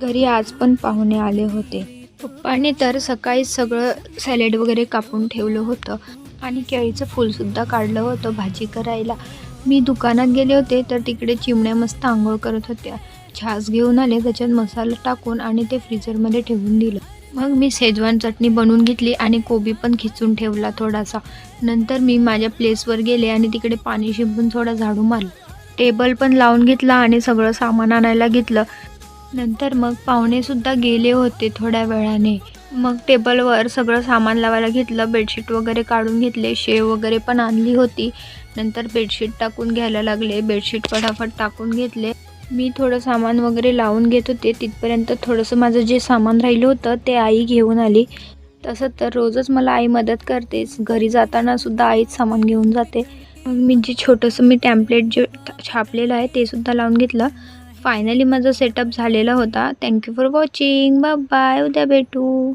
घरी आज पण पाहुणे आले होते. पप्पांनी तर सकाळीच सगळं सॅलेड वगैरे कापून ठेवलं होतं आणि केळीचं फूलसुद्धा काढलं होतं भाजी करायला. मी दुकानात गेले होते तर तिकडे चिमण्या मस्त अंघोळ करत होत्या. छास घेऊन आले, त्याच्यात मसाला टाकून आणि ते फ्रीजरमध्ये ठेवून दिलं. मग मी शेजवान चटणी बनवून घेतली आणि कोबी पण खिचून ठेवला थोडासा. नंतर मी माझ्या प्लेसवर गेले आणि तिकडे पाणी शिंपून थोडा झाडू मारला. टेबल पण लावून घेतला आणि सगळं सामान आणायला घेतलं. नंतर मग पाहुणेसुद्धा गेले होते थोड्या वेळाने. मग टेबलवर सगळं सामान लावायला घेतलं. बेडशीट वगैरे काढून घेतले. शेव वगैरे पण आणली होती. नंतर बेडशीट टाकून घ्यायला लागले. बेडशीट फटाफट टाकून घेतले. मी थोडं सामान वगैरे लावून घेत होते. तिथपर्यंत थोडंसं माझं जे सामान राहिलं होतं ते आई घेऊन आली. तसं तर रोजच मला आई मदत करतेच. घरी जातानासुद्धा आईच सामान घेऊन जाते. मग मी जे छोटंसं टॅम्पलेट जे छापलेलं आहे ते सुद्धा लावून घेतलं. फायनली माझा सेटअप झालेला होता. Thank you for watching. Bye bye. उद्या भेटू.